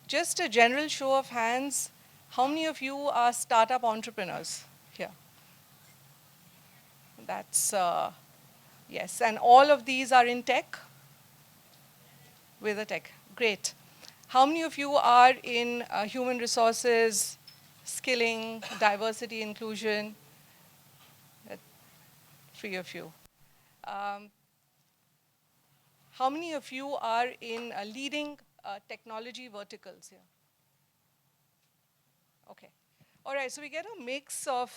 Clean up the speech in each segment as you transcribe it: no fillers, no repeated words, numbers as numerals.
Just a general show of hands, how many of you are startup entrepreneurs here? That's, yes, and all of these are in tech? With a tech, great. How many of you are in human resources, skilling, diversity, inclusion? Uh, Three of you. Um, how many of you are in leading technology verticals here? Okay. All right, so we get a mix of,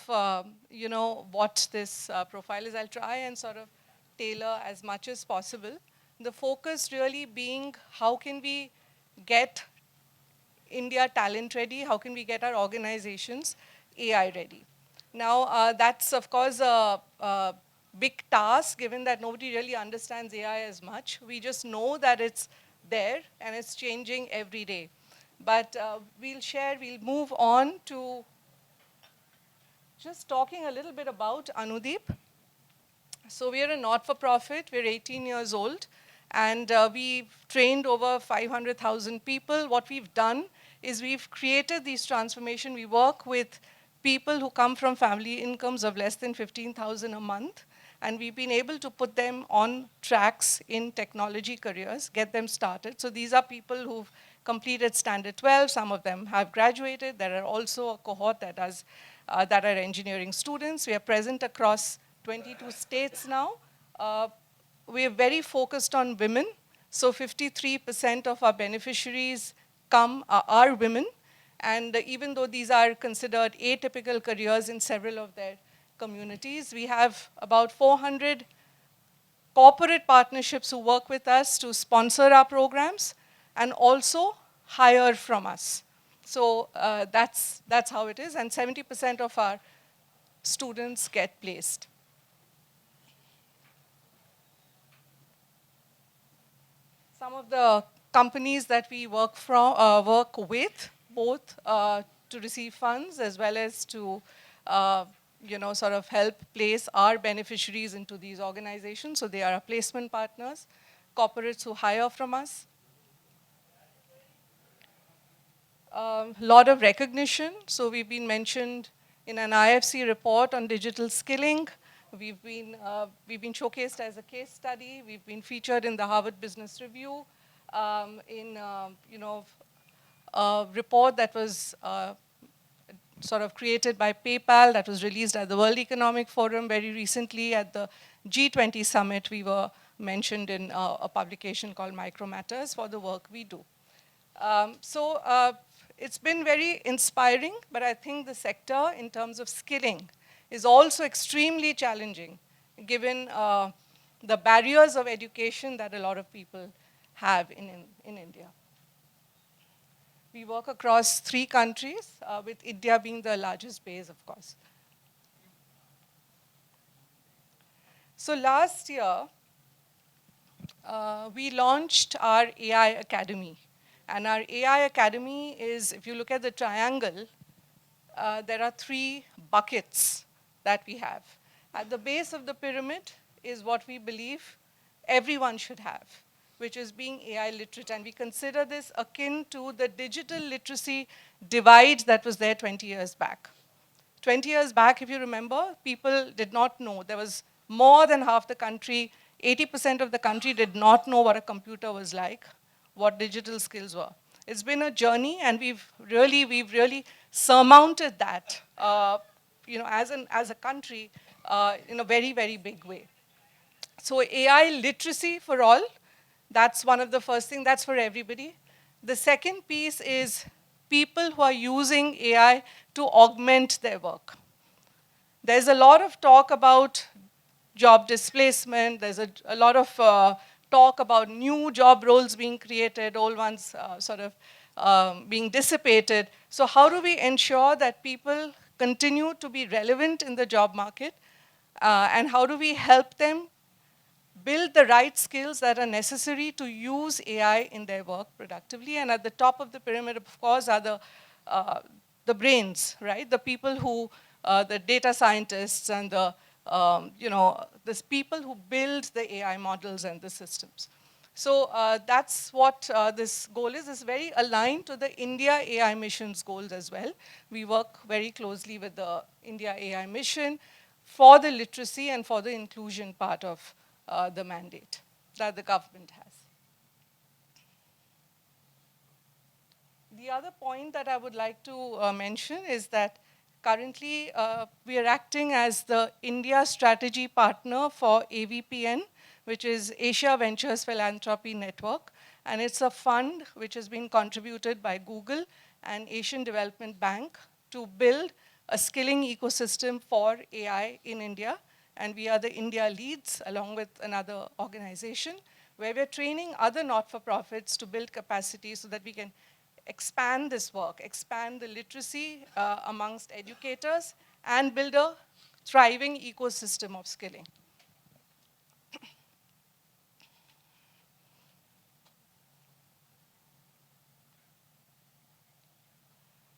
what this profile is. I'll try and sort of tailor as much as possible. The focus really being how can we get India talent ready? How can we get our organizations AI ready? Now, that's of course a big task given that nobody really understands AI as much. We just know that it's there and it's changing every day. But we'll move on to just talking a little bit about Anudip. So we are a not-for-profit. We're 18 years old, and we've trained over 500,000 people. What we've done is we've created these transformation. We work with people who come from family incomes of less than 15,000 a month, and we've been able to put them on tracks in technology careers, get them started. So these are people who've completed Standard 12. Some of them have graduated. There are also a cohort that are engineering students. We are present across 22 states now. We are very focused on women. So 53% of our beneficiaries are women. And even though these are considered atypical careers in several of their communities, we have about 400 corporate partnerships who work with us to sponsor our programs and also hire from us. So that's how it is, and 70% of our students get placed. Some of the companies that we work with, both to receive funds as well as to sort of help place our beneficiaries into these organizations. So they are our placement partners, corporates who hire from us. A lot of recognition. So we've been mentioned in an IFC report on digital skilling. We've been showcased as a case study. We've been featured in the Harvard Business Review, in a report that was sort of created by PayPal that was released at the World Economic Forum very recently. At the G20 summit, we were mentioned in a publication called Micro Matters for the work we do. It's been very inspiring, but I think the sector in terms of skilling is also extremely challenging given the barriers of education that a lot of people have in India. We work across 3 countries, with India being the largest base, of course. So last year, we launched our AI Academy. And our AI Academy is, if you look at the triangle, there are 3 buckets that we have. At the base of the pyramid is what we believe everyone should have, which is being AI literate. And we consider this akin to the digital literacy divide that was there 20 years back. 20 years back, if you remember, people did not know. There was more than half the country, 80% of the country did not know what a computer was like, what digital skills were. It's been a journey, and we've really surmounted that, as a country, in a very, very big way. So AI literacy for all, that's one of the first things, that's for everybody. The second piece is people who are using AI to augment their work. There's a lot of talk about job displacement. There's a lot of talk about new job roles being created, old ones being dissipated. So how do we ensure that people continue to be relevant in the job market? And how do we help them build the right skills that are necessary to use AI in their work productively? And at the top of the pyramid, of course, are the brains, right? The people who, the data scientists and the people who build the AI models and the systems. So that's what this goal is. It's very aligned to the India AI mission's goals as well. We work very closely with the India AI mission for the literacy and for the inclusion part of the mandate that the government has. The other point that I would like to mention is that currently we are acting as the India strategy partner for AVPN, which is Asia Ventures Philanthropy Network. And it's a fund which has been contributed by Google and Asian Development Bank to build a skilling ecosystem for AI in India. And we are the India leads along with another organization where we're training other not-for-profits to build capacity so that we can expand this work, expand the literacy amongst educators, and build a thriving ecosystem of skilling.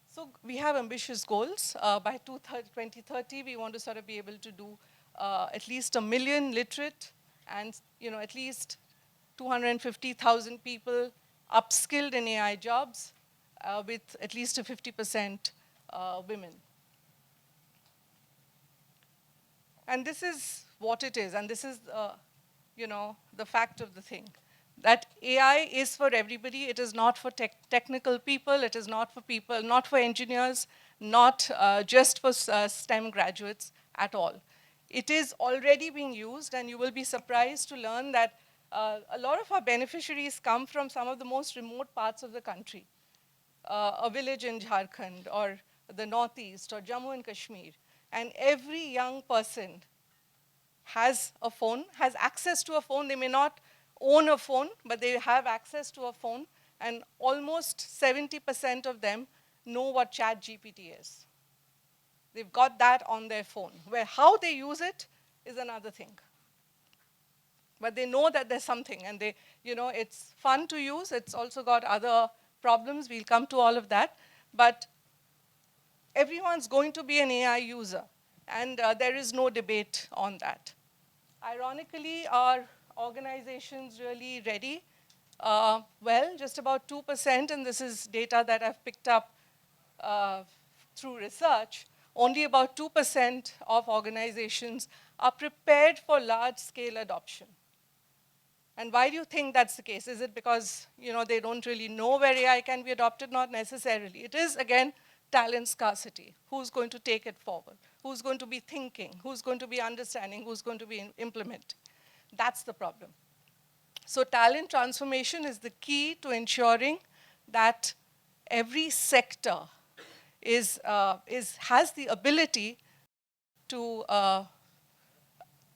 So we have ambitious goals. By 2030, we want to sort of be able to do at least 1 million literate and at least 250,000 people upskilled in AI jobs with at least a 50% women. And this is what it is, and this is the fact of the thing. That AI is for everybody. It is not for technical people. It is not for people, not for engineers, not just for STEM graduates at all. It is already being used, and you will be surprised to learn that a lot of our beneficiaries come from some of the most remote parts of the country. A village in Jharkhand, or the Northeast, or Jammu and Kashmir. And every young person has a phone, has access to a phone. They may not own a phone, but they have access to a phone. And almost 70% of them know what ChatGPT is. They've got that on their phone. Where how they use it is another thing. But they know that there's something, and it's fun to use. It's also got other problems. We'll come to all of that. But everyone's going to be an AI user, and there is no debate on that. Ironically, are organizations really ready? Well, just about 2%, and this is data that I've picked up through research, only about 2% of organizations are prepared for large-scale adoption. And why do you think that's the case? Is it because they don't really know where AI can be adopted? Not necessarily. It is, again, talent scarcity. Who's going to take it forward? Who's going to be thinking? Who's going to be understanding? Who's going to be implementing? That's the problem. So talent transformation is the key to ensuring that every sector has the ability to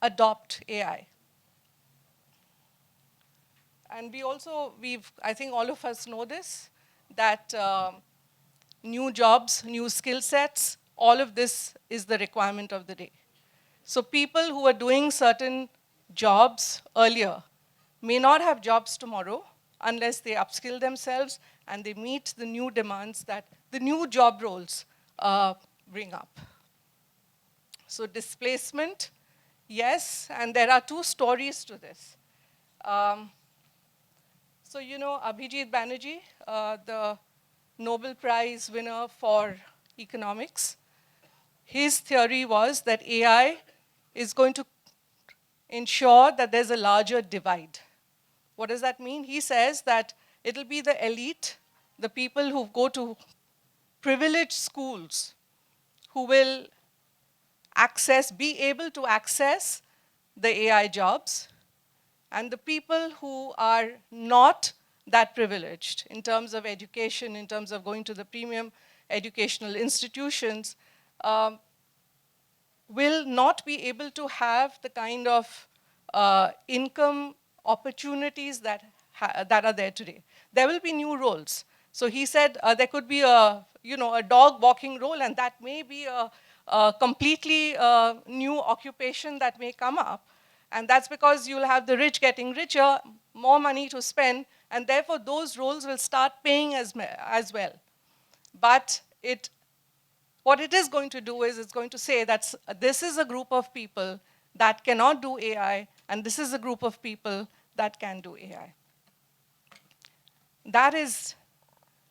adopt AI. And I think all of us know this, that new jobs, new skill sets, all of this is the requirement of the day. So people who are doing certain jobs earlier may not have jobs tomorrow unless they upskill themselves and they meet the new demands that the new job roles bring up. So displacement, yes, and there are two stories to this. So Abhijit Banerjee, the Nobel Prize winner for economics, his theory was that AI is going to ensure that there's a larger divide. What does that mean? He says that it'll be the elite, the people who go to privileged schools, who will be able to access the AI jobs, and the people who are not that privileged in terms of education, in terms of going to the premium educational institutions, will not be able to have the kind of income opportunities that are there today. There will be new roles. So he said there could be a dog walking role, and that may be a completely new occupation that may come up. And that's because you'll have the rich getting richer, more money to spend, and therefore those roles will start paying as well. But what it is going to do is it's going to say that this is a group of people that cannot do AI, and this is a group of people that can do AI. That is,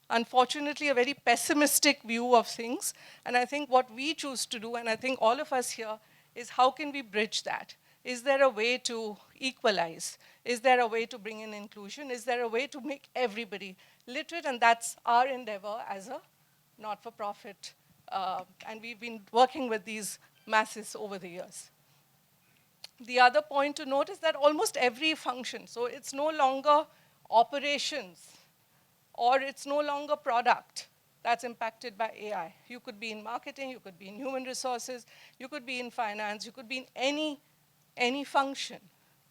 unfortunately, a very pessimistic view of things. And I think what we choose to do, and I think all of us here, is how can we bridge that? Is there a way to equalize? Is there a way to bring in inclusion? Is there a way to make everybody literate? And that's our endeavor as a not-for-profit. And we've been working with these masses over the years. The other point to note is that almost every function, so it's no longer operations, or it's no longer product that's impacted by AI. You could be in marketing, you could be in human resources, you could be in finance, you could be in any function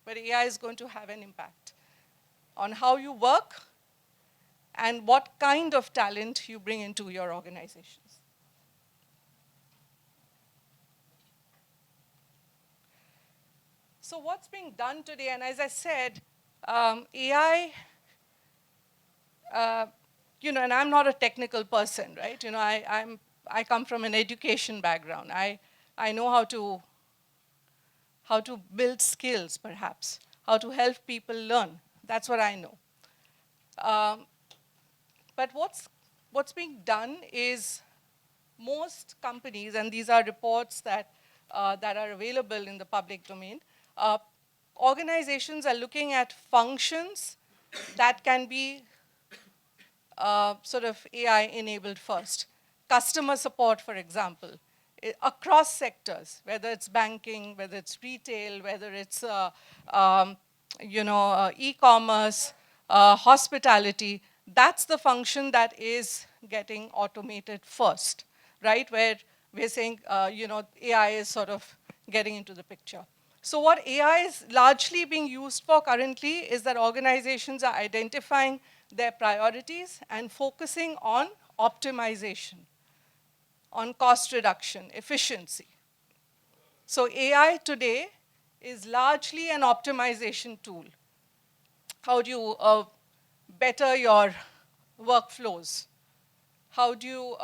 where AI is going to have an impact on how you work and what kind of talent you bring into your organizations. So what's being done today, and as I said, AI, and I'm not a technical person, right? I come from an education background. I know how to build skills, perhaps, how to help people learn. That's what I know. Um, but what's being done is most companies, and these are reports that are available in the public domain, organizations are looking at functions that can be sort of AI-enabled first. Customer support, for example, across sectors, whether it's banking, whether it's retail, whether it's e-commerce, hospitality, that's the function that is getting automated first, right? Where we're saying, AI is sort of getting into the picture. So what AI is largely being used for currently is that organizations are identifying their priorities and focusing on optimization, on cost reduction, efficiency. So AI today is largely an optimization tool. How do you better your workflows? How do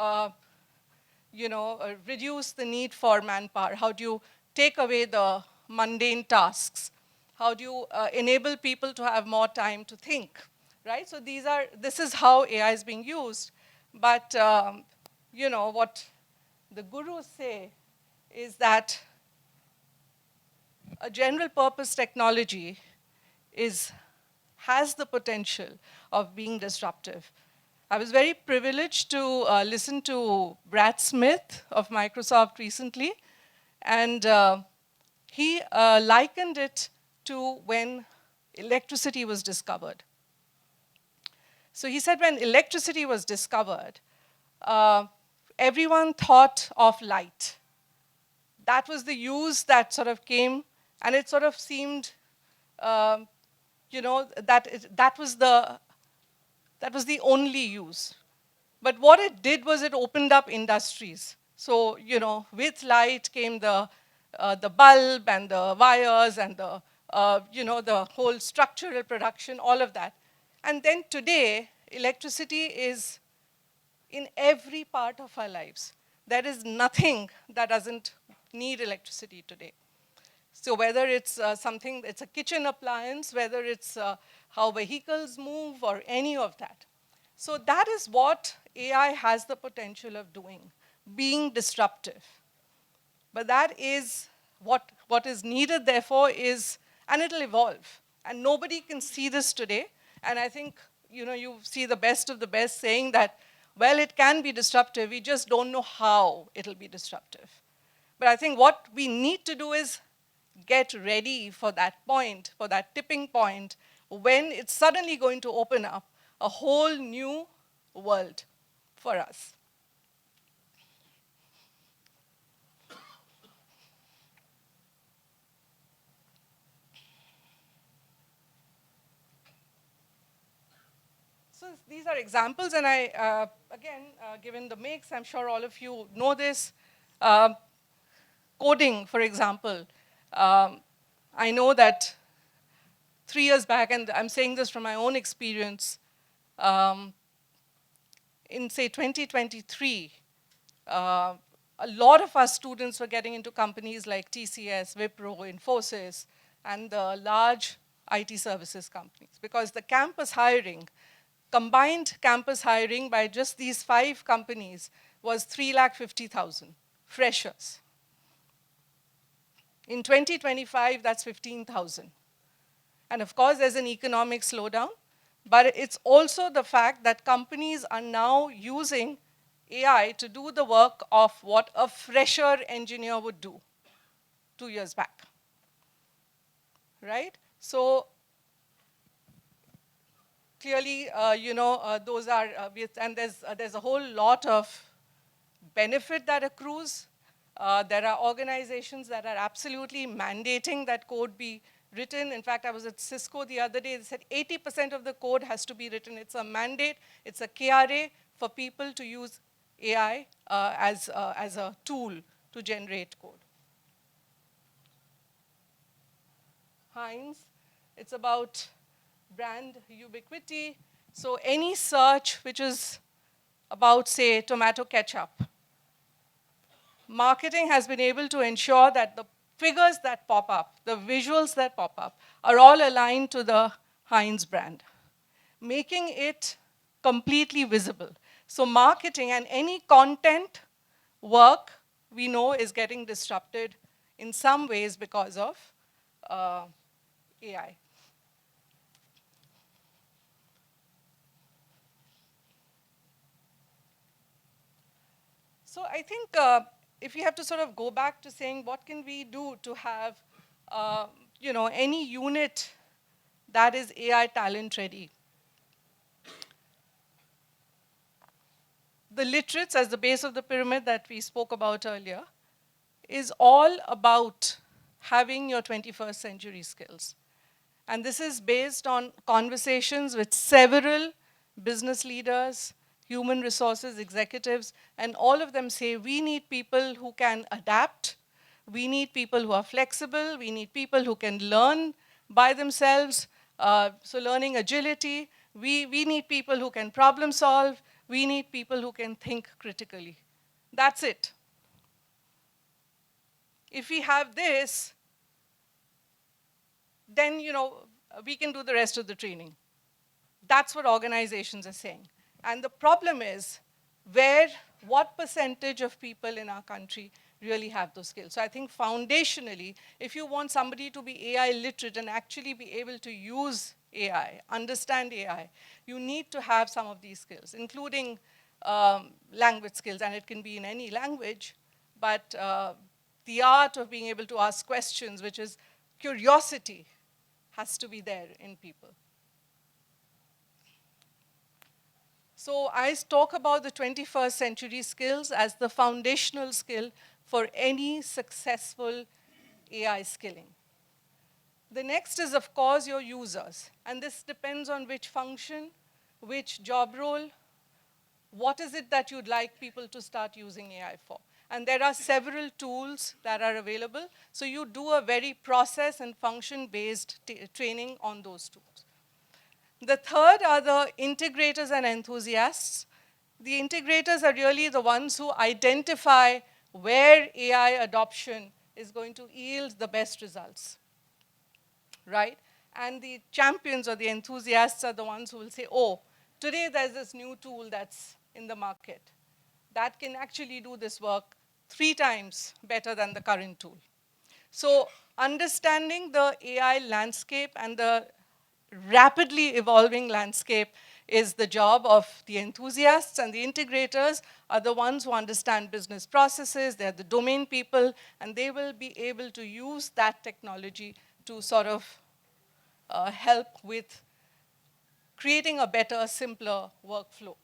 you, reduce the need for manpower? How do you take away the mundane tasks? How do you enable people to have more time to think, right? So this is how AI is being used. But, what the gurus say is that a general purpose technology has the potential of being disruptive. I was very privileged to listen to Brad Smith of Microsoft recently, and he likened it to when electricity was discovered. So he said when electricity was discovered, everyone thought of light. That was the use that sort of came, and it sort of seemed, that was the only use. But what it did was it opened up industries. So, with light came the bulb and the wires and the whole structural production, all of that. And then today, electricity is in every part of our lives. There is nothing that doesn't need electricity today. So whether it's it's a kitchen appliance, whether it's how vehicles move or any of that. So that is what AI has the potential of doing, being disruptive. But that is what is needed, therefore, is, and it'll evolve. And nobody can see this today. And I think, you see the best of the best saying that, well, it can be disruptive, we just don't know how it'll be disruptive. But I think what we need to do is get ready for that point, for that tipping point, when it's suddenly going to open up a whole new world for us. So these are examples, and again, given the mix, I'm sure all of you know this. Coding, for example. I know that 3 years back, and I'm saying this from my own experience, in, say, 2023, a lot of our students were getting into companies like TCS, Wipro, Infosys, and the large IT services companies, because the campus hiring combined campus hiring by just these 5 companies was 350,000 freshers. In 2025, that's 15,000. And of course, there's an economic slowdown, but it's also the fact that companies are now using AI to do the work of what a fresher engineer would do 2 years back, right? So clearly, those are, and there's a whole lot of benefit that accrues. There are organizations that are absolutely mandating that code be written. In fact, I was at Cisco the other day. They said 80% of the code has to be written. It's a mandate. It's a KRA for people to use AI as a tool to generate code. Heinz, it's about brand ubiquity. So any search which is about, say, tomato ketchup, marketing has been able to ensure that the figures that pop up, the visuals that pop up, are all aligned to the Heinz brand, making it completely visible. So marketing and any content work we know is getting disrupted in some ways because of AI. So I think if we have to sort of go back to saying what can we do to have any unit that is AI talent ready. The literates as the base of the pyramid that we spoke about earlier is all about having your 21st century skills. And this is based on conversations with several business leaders, human resources executives, and all of them say we need people who can adapt, we need people who are flexible, we need people who can learn by themselves, so learning agility, we need people who can problem solve, we need people who can think critically. That's it. If we have this, then we can do the rest of the training. That's what organizations are saying. And the problem is what percentage of people in our country really have those skills? So I think foundationally, if you want somebody to be AI literate and actually be able to use AI, understand AI, you need to have some of these skills, including language skills, and it can be in any language, but the art of being able to ask questions, which is curiosity, has to be there in people. So I talk about the 21st century skills as the foundational skill for any successful AI skilling. The next is, of course, your users. And this depends on which function, which job role, what is it that you'd like people to start using AI for. And there are several tools that are available. So you do a very process and function-based training on those tools. The third are the integrators and enthusiasts. The integrators are really the ones who identify where AI adoption is going to yield the best results, right? And the champions or the enthusiasts are the ones who will say, oh, today there's this new tool that's in the market that can actually do this work 3 times better than the current tool. So understanding the AI landscape and the rapidly evolving landscape is the job of the enthusiasts, and the integrators are the ones who understand business processes, they're the domain people, and they will be able to use that technology to sort of help with creating a better, simpler workflow.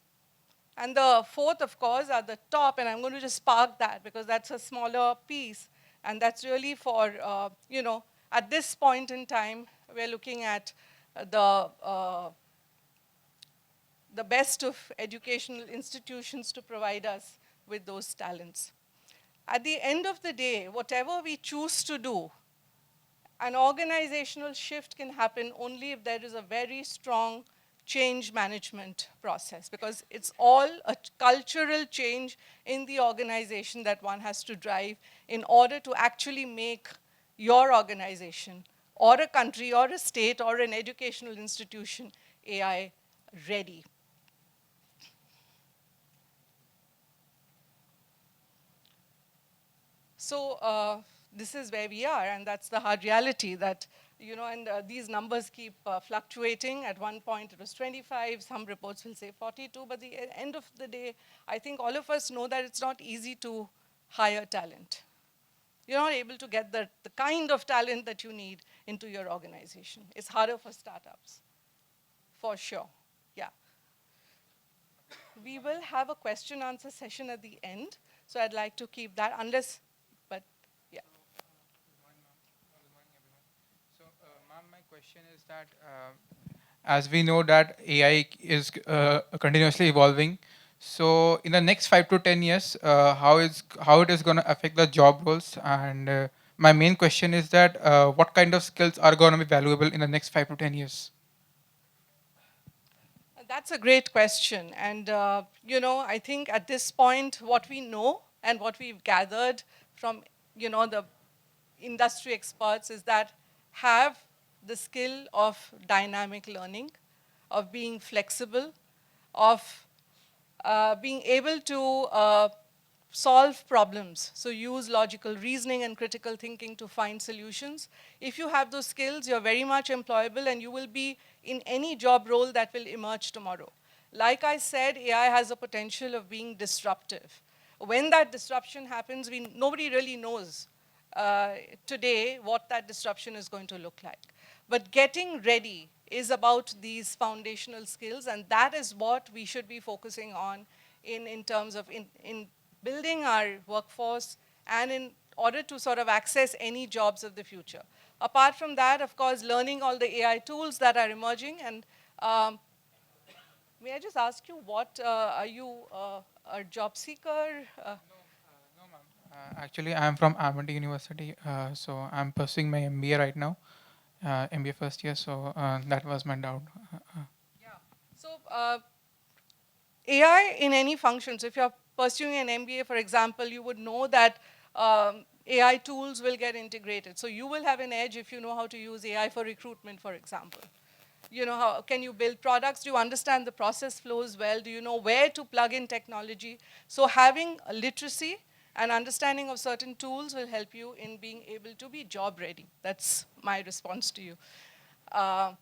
And the fourth, of course, are the top, and I'm going to just park that because that's a smaller piece, and that's really for, at this point in time, we're looking at the best of educational institutions to provide us with those talents. At the end of the day, whatever we choose to do, an organizational shift can happen only if there is a very strong change management process, because it's all a cultural change in the organization that one has to drive in order to actually make your organization or a country or a state or an educational institution AI ready. So this is where we are, and that's the hard reality that, and these numbers keep fluctuating. At one point it was 25, some reports will say 42, but the end of the day, I think all of us know that it's not easy to hire talent. You're not able to get the kind of talent that you need into your organization. It's harder for startups, for sure. Yeah. We will have a question answer session at the end, so I'd like to keep that, unless, but yeah. So, ma'am, my question is that as we know that AI is continuously evolving, so in the next 5 to 10 years, how it is going to affect the job roles? And my main question is that what kind of skills are going to be valuable in the next 5 to 10 years? That's a great question. And, I think at this point, what we know and what we've gathered from, the industry experts is that have the skill of dynamic learning, of being flexible, of being able to solve problems. So use logical reasoning and critical thinking to find solutions. If you have those skills, you're very much employable and you will be in any job role that will emerge tomorrow. Like I said, AI has a potential of being disruptive. When that disruption happens, nobody really knows uh, today what that disruption is going to look like. But getting ready is about these foundational skills, and that is what we should be focusing on in terms of in building our workforce and in order to sort of access any jobs of the future. Apart from that, of course, learning all the AI tools that are emerging. And may I just ask you, what are you a job seeker? No, ma'am. Actually, I'm from Augmenting University, so I'm pursuing my MBA right now, MBA first year. So that was my doubt. Yeah. So AI in any function. So if you're pursuing an MBA, for example, you would know that AI tools will get integrated. So you will have an edge if you know how to use AI for recruitment, for example. How can you build products? Do you understand the process flows well? Do you know where to plug in technology? So having a literacy and understanding of certain tools will help you in being able to be job ready. That's my response to you. Uh,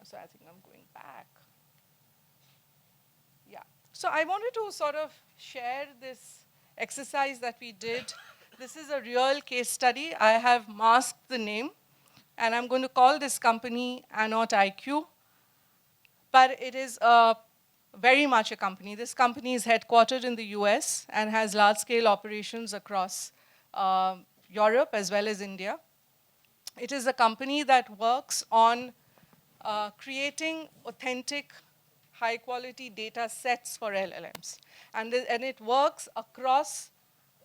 so I think I'm going back. Yeah. So I wanted to sort of share this exercise that we did. This is a real case study. I have masked the name, and I'm going to call this company Anot IQ, but it is very much a company. This company is headquartered in the US and has large-scale operations across Europe as well as India. It is a company that works on creating authentic, high-quality data sets for LLMs. And it works across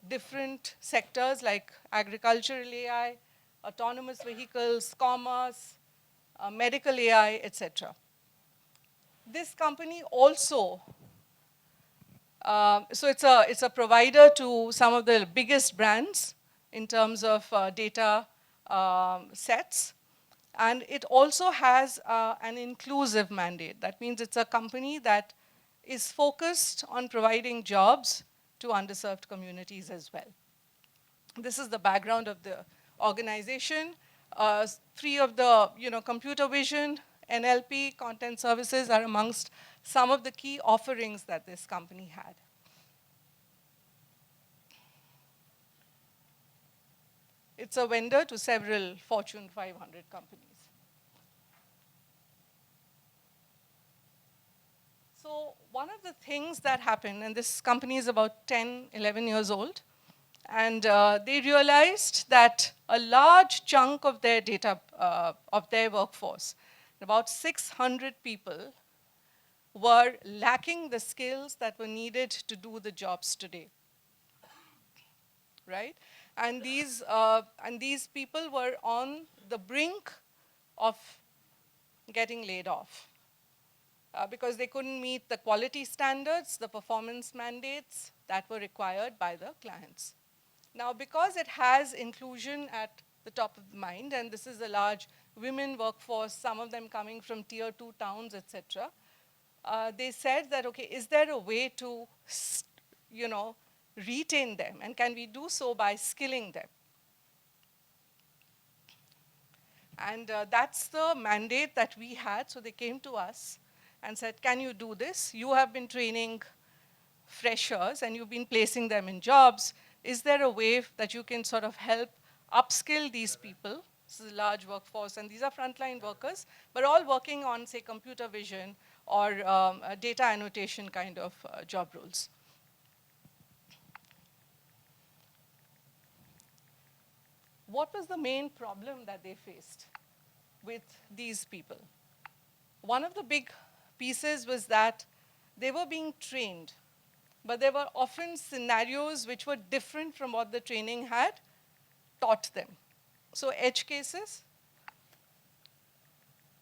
different sectors like agricultural AI, autonomous vehicles, commerce, medical AI, etc. This company also, so it's a provider to some of the biggest brands in terms of data sets. And it also has an inclusive mandate. That means it's a company that is focused on providing jobs to underserved communities as well. This is the background of the organization. Three of the, computer vision, NLP, content services are amongst some of the key offerings that this company had. It's a vendor to several Fortune 500 companies. So one of the things that happened, and this company is about 10, 11 years old, and they realized that a large chunk of their data, of their workforce, about 600 people, were lacking the skills that were needed to do the jobs today, right? And these people were on the brink of getting laid off because they couldn't meet the quality standards, the performance mandates that were required by the clients. Now, because it has inclusion at the top of the mind, and this is a large women workforce, some of them coming from tier 2 towns, etc., they said that, okay, is there a way to retain them? And can we do so by skilling them? And that's the mandate that we had. So they came to us and said, can you do this? You have been training freshers and you've been placing them in jobs. Is there a way that you can sort of help upskill these people? This is a large workforce, and these are frontline workers, but all working on, say, computer vision or data annotation kind of job roles. What was the main problem that they faced with these people? One of the big pieces was that they were being trained, but there were often scenarios which were different from what the training had taught them. So edge cases.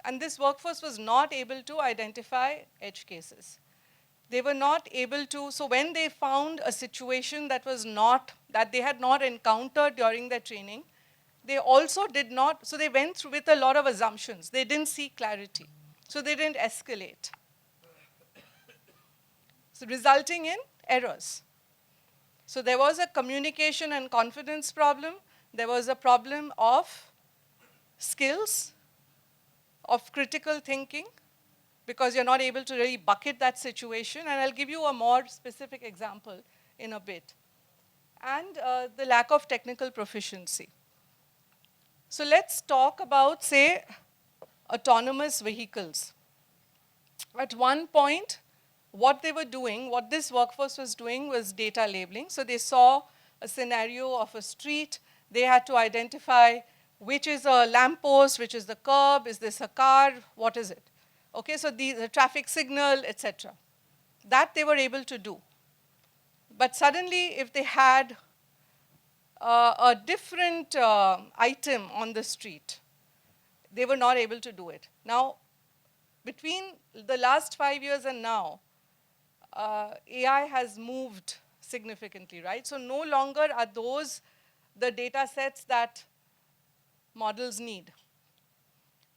And this workforce was not able to identify edge cases. They were not able to, so when they found a situation that was not, that they had not encountered during their training, they also did not, so they went through with a lot of assumptions. They didn't see clarity. So they didn't escalate. So resulting in errors. So there was a communication and confidence problem. There was a problem of skills, of critical thinking, because you're not able to really bucket that situation. And I'll give you a more specific example in a bit. And the lack of technical proficiency. So let's talk about, say, autonomous vehicles. At one point, what they were doing, what this workforce was doing was data labeling. So they saw a scenario of a street. They had to identify which is a lamppost, which is the curb, is this a car, what is it? Okay, so the traffic signal, etc. That they were able to do. But suddenly, if they had a different item on the street, they were not able to do it. Now, between the last 5 years and now, AI has moved significantly, right? So no longer are those the data sets that models need.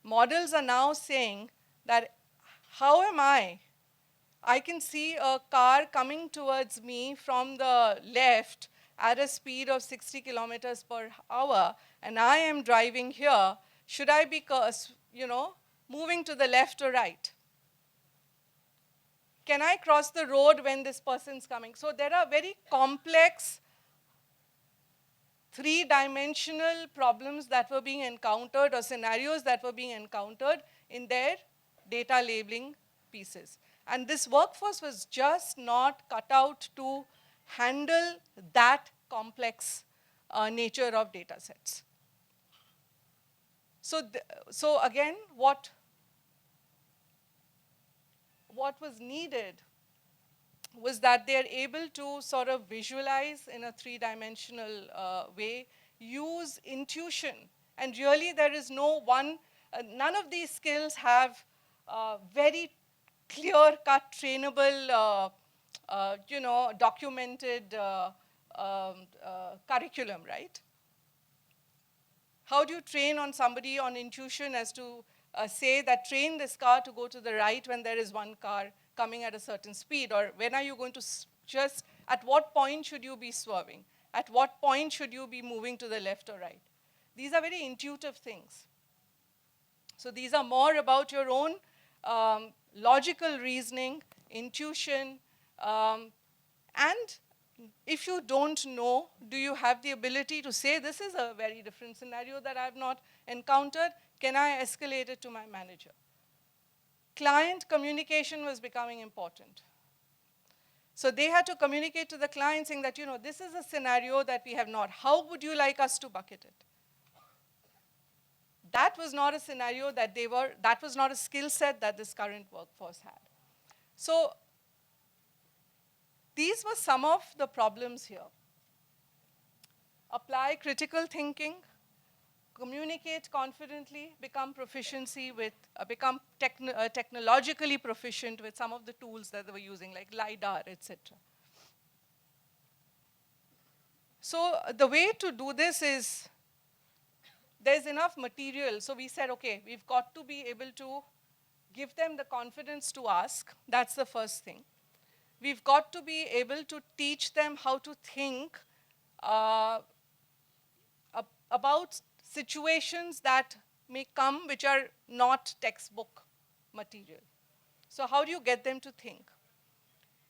Models are now saying that, how am I can see a car coming towards me from the left at a speed of 60 kilometers per hour, and I am driving here. Should I be, moving to the left or right? Can I cross the road when this person's coming? So there are very complex three-dimensional problems that were being encountered, or scenarios that were being encountered in their data labeling pieces. And this workforce was just not cut out to handle that complex nature of data sets. So again, what was needed was that they're able to sort of visualize in a three-dimensional way, use intuition. And really, there is no one, none of these skills have very clear-cut, trainable, documented curriculum, right? How do you train on somebody on intuition as to say that train this car to go to the right when there is one car coming at a certain speed? Or when are you going to just, at what point should you be swerving? At what point should you be moving to the left or right? These are very intuitive things. So these are more about your own logical reasoning, intuition, and if you don't know, do you have the ability to say, this is a very different scenario that I've not encountered, can I escalate it to my manager? Client communication was becoming important. So they had to communicate to the client saying that, this is a scenario that we have not. How would you like us to bucket it? That was not a scenario that was not a skill set that this current workforce had. So these were some of the problems here. Apply critical thinking, communicate confidently, become technologically proficient with some of the tools that they were using, like LiDAR, etc. So the way to do this is, there's enough material. So we said, okay, we've got to be able to give them the confidence to ask. That's the first thing. We've got to be able to teach them how to think uh, about situations that may come which are not textbook material. So how do you get them to think?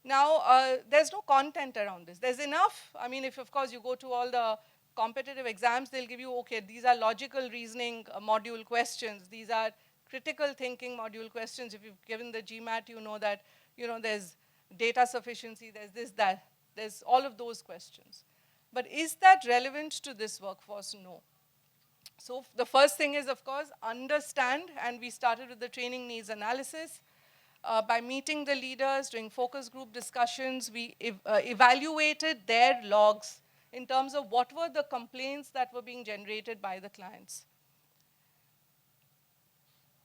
Now, there's no content around this. There's enough. I mean, if, of course, you go to all the competitive exams, they'll give you, okay, these are logical reasoning module questions. These are critical thinking module questions. If you've given the GMAT, you know that, there's data sufficiency, there's this, that. There's all of those questions. But is that relevant to this workforce? No. So the first thing is, of course, understand, and we started with the training needs analysis. By meeting the leaders, doing focus group discussions, we evaluated their logs in terms of what were the complaints that were being generated by the clients.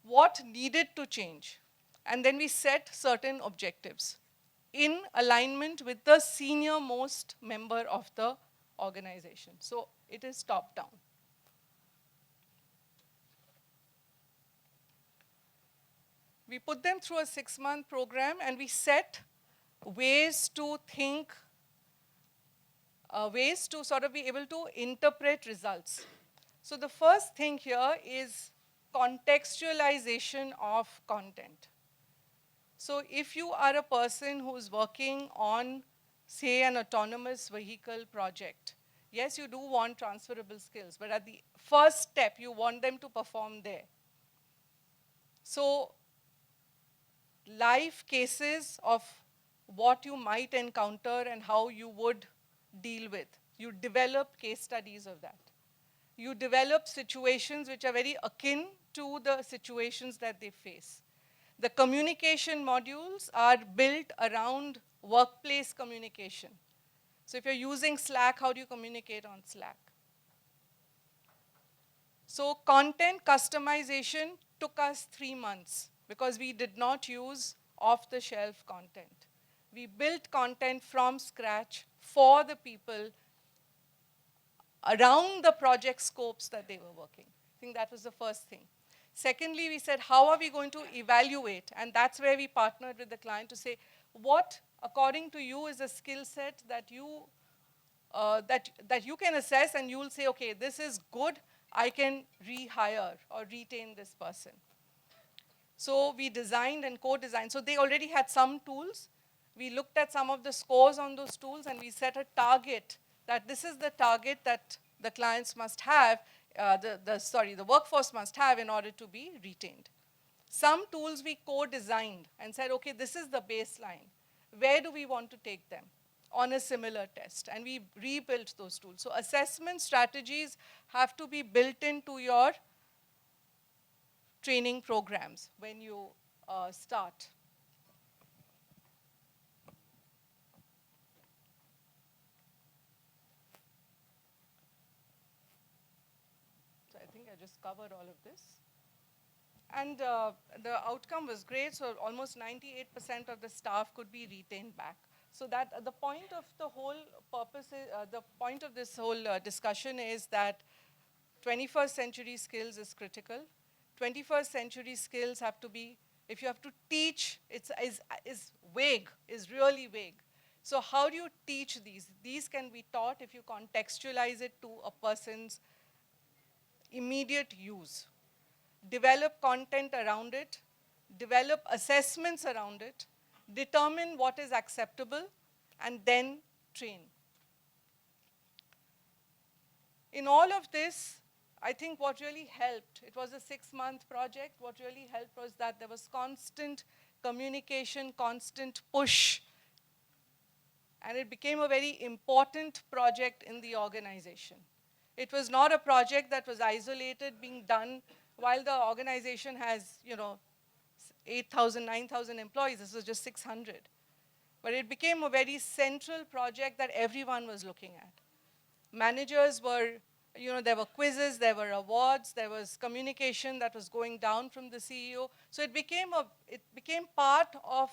What needed to change? And then we set certain objectives in alignment with the senior most member of the organization. So it is top down. We put them through a 6-month program and we set ways to think, ways to sort of be able to interpret results. So the first thing here is contextualization of content. So if you are a person who's working on, say, an autonomous vehicle project, yes, you do want transferable skills, but at the first step, you want them to perform there. So live cases of what you might encounter and how you would deal with. You develop case studies of that. You develop situations which are very akin to the situations that they face. The communication modules are built around workplace communication. So if you're using Slack, how do you communicate on Slack? So content customization took us 3 months because we did not use off-the-shelf content. We built content from scratch for the people around the project scopes that they were working. I think that was the first thing. Secondly, we said, how are we going to evaluate? And that's where we partnered with the client to say, what, according to you, is a skill set that you that you can assess and you'll say, okay, this is good, I can rehire or retain this person. So we designed and co-designed. So they already had some tools. We looked at some of the scores on those tools and we set a target that this is the target that the clients must have, the workforce must have in order to be retained. Some tools we co-designed and said, okay, this is the baseline. Where do we want to take them on a similar test? And we rebuilt those tools. So assessment strategies have to be built into your training programs when you start. So I think I just covered all of this. And the outcome was great. So almost 98% of the staff could be retained back. So that the point of the whole purpose, the point of this whole discussion is that 21st century skills is critical. 21st century skills have to be, if you have to teach, is vague, is really vague. So how do you teach these? These can be taught if you contextualize it to a person's immediate use. Develop content around it, develop assessments around it, determine what is acceptable, and then train. In all of this, I think what really helped, it was a 6-month project, what really helped was that there was constant communication, constant push, and it became a very important project in the organization. It was not a project that was isolated, being done while the organization has, 8,000, 9,000 employees. This was just 600. But it became a very central project that everyone was looking at. Managers were, there were quizzes, there were awards, there was communication that was going down from the CEO. So it became part of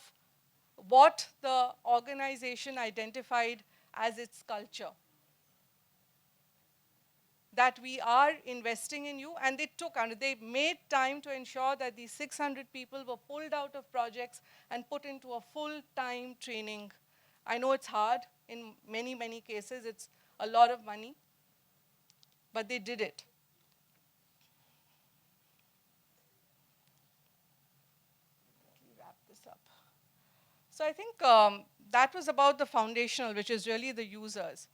what the organization identified as its culture. That we are investing in you, and they made time to ensure that these 600 people were pulled out of projects and put into a full-time training I know it's hard. In many, many cases, it's a lot of money, but they did it. Let me wrap this up. So I think that was about the foundational, which is really the users.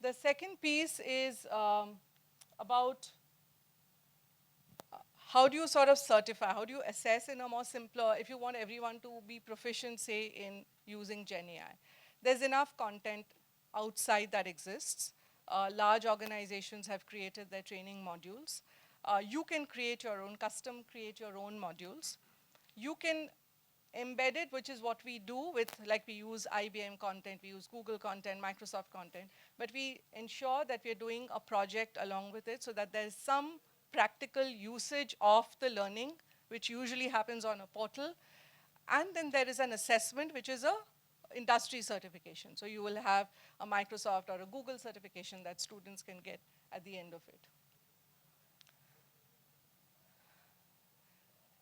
The second piece is about how do you sort of certify? How do you assess in a more simpler, if you want everyone to be proficient, say, in using Gen AI? There's enough content outside that exists. Large organizations have created their training modules. You can create your own, custom create your own modules. You can embed it, which is what we do with, like we use IBM content, we use Google content, Microsoft content, but we ensure that we're doing a project along with it so that there's some practical usage of the learning, which usually happens on a portal. And then there is an assessment, which is a industry certification. So you will have a Microsoft or a Google certification that students can get at the end of it.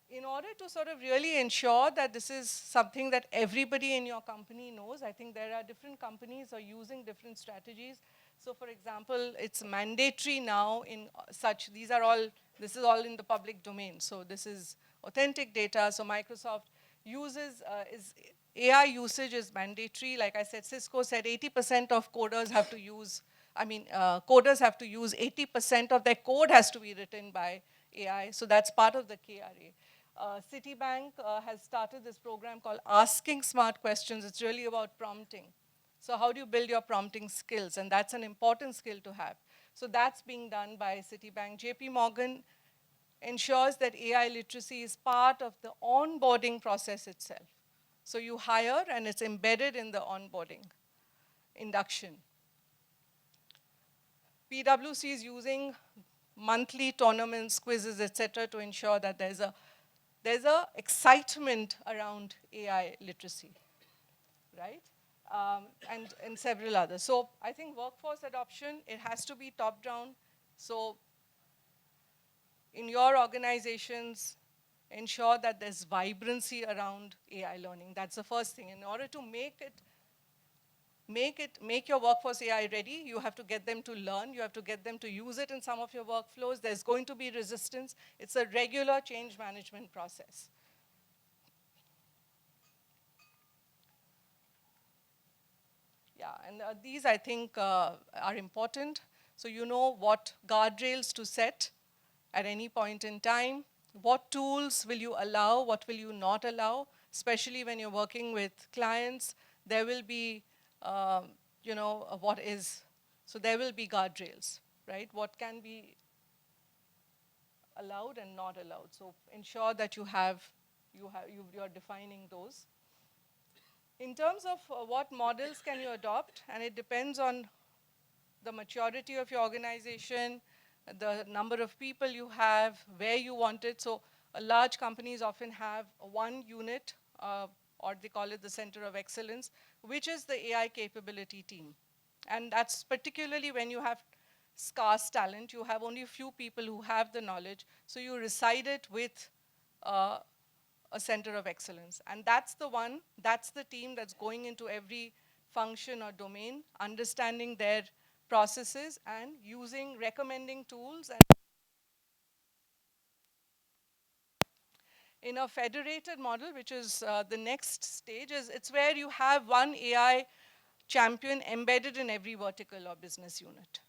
In order to sort of really ensure that this is something that everybody in your company knows, I think there are different companies are using different strategies. So for example, it's mandatory now in such, this is all in the public domain. So this is authentic data. So Microsoft uses, AI usage is mandatory. Like I said, Cisco said 80% of coders have to use, coders have to use 80% of their code has to be written by AI. So that's part of the KRA. Citibank has started this program called Asking Smart Questions. It's really about prompting. So how do you build your prompting skills? And that's an important skill to have. So that's being done by Citibank. JP Morgan ensures that AI literacy is part of the onboarding process itself. So you hire and it's embedded in the onboarding induction. PwC is using monthly tournaments, quizzes, etc., to ensure that there's a excitement around AI literacy, right? And several others. So I think workforce adoption, it has to be top down. So in your organizations, ensure that there's vibrancy around AI learning. That's the first thing. In order to make your workforce AI ready, you have to get them to learn, you have to get them to use it in some of your workflows. There's going to be resistance. It's a regular change management process. Yeah, and these I think are important. So you know what guardrails to set at any point in time. What tools will you allow? What will you not allow? Especially when you're working with clients, there will be, what is. So there will be guardrails, right? What can be allowed and not allowed. So ensure that you're defining those. In terms of what models can you adopt, and it depends on the maturity of your organization, the number of people you have, where you want it. So large companies often have one unit, or they call it the center of excellence, which is the AI capability team. And that's particularly when you have scarce talent, you have only a few people who have the knowledge, so you reside it with uh, a center of excellence. And that's the team that's going into every function or domain, understanding their processes and recommending tools. And in a federated model, which is the next stage, it's where you have one AI champion embedded in every vertical or business unit.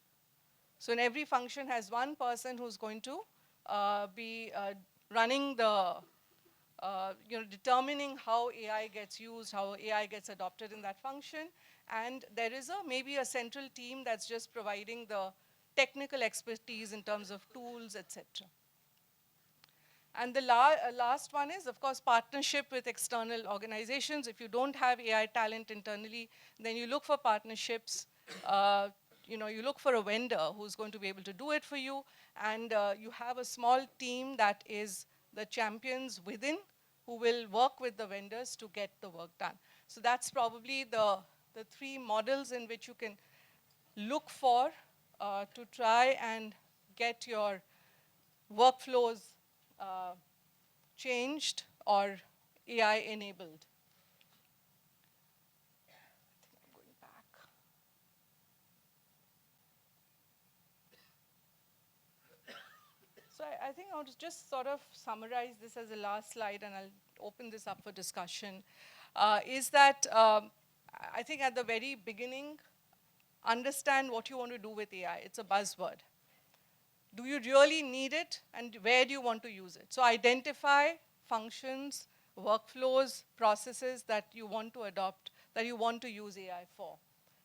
So in every function has one person who's going to be running determining how AI gets used, how AI gets adopted in that function. And there is maybe a central team that's just providing the technical expertise in terms of tools, etc. And the last one is, of course, partnership with external organizations. If you don't have AI talent internally, then you look for partnerships. You look for a vendor who's going to be able to do it for you. And you have a small team that is the champions within who will work with the vendors to get the work done. So that's probably the three models in which you can look for to try and get your workflows uh, changed or AI enabled. So I think I'll just sort of summarize this as a last slide, and I'll open this up for discussion. Is that I think at the very beginning, understand what you want to do with AI. It's a buzzword. Do you really need it, and where do you want to use it? So identify functions, workflows, processes that you want to adopt, that you want to use AI for.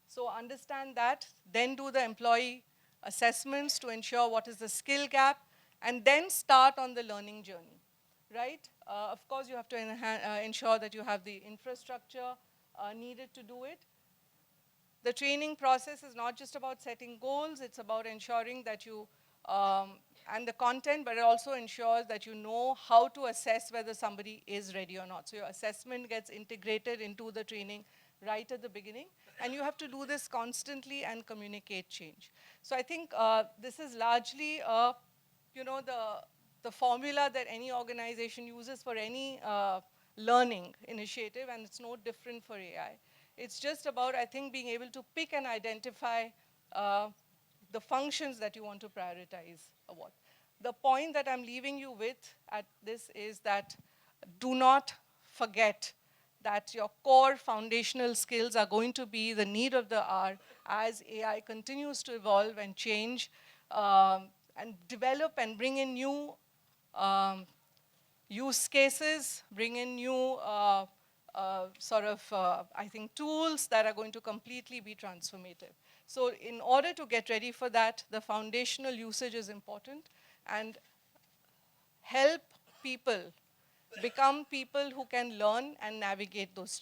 So understand that, then do the employee assessments to ensure what is the skill gap, and then start on the learning journey, right? Of course, you have to ensure that you have the infrastructure needed to do it. The training process is not just about setting goals, it's about ensuring that you, and the content, but it also ensures that you know how to assess whether somebody is ready or not. So your assessment gets integrated into the training right at the beginning, and you have to do this constantly and communicate change. So I think this is largely, the formula that any organization uses for any learning initiative, and it's no different for AI. It's just about, I think, being able to pick and identify uh, the functions that you want to prioritize or what. The point that I'm leaving you with at this is that do not forget that your core foundational skills are going to be the need of the hour as AI continues to evolve and change, and develop and bring in new um, use cases, bring in new I think, tools that are going to completely be transformative. So in order to get ready for that, the foundational usage is important, and help people become people who can learn and navigate those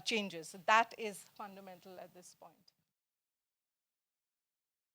changes. That is fundamental at this point.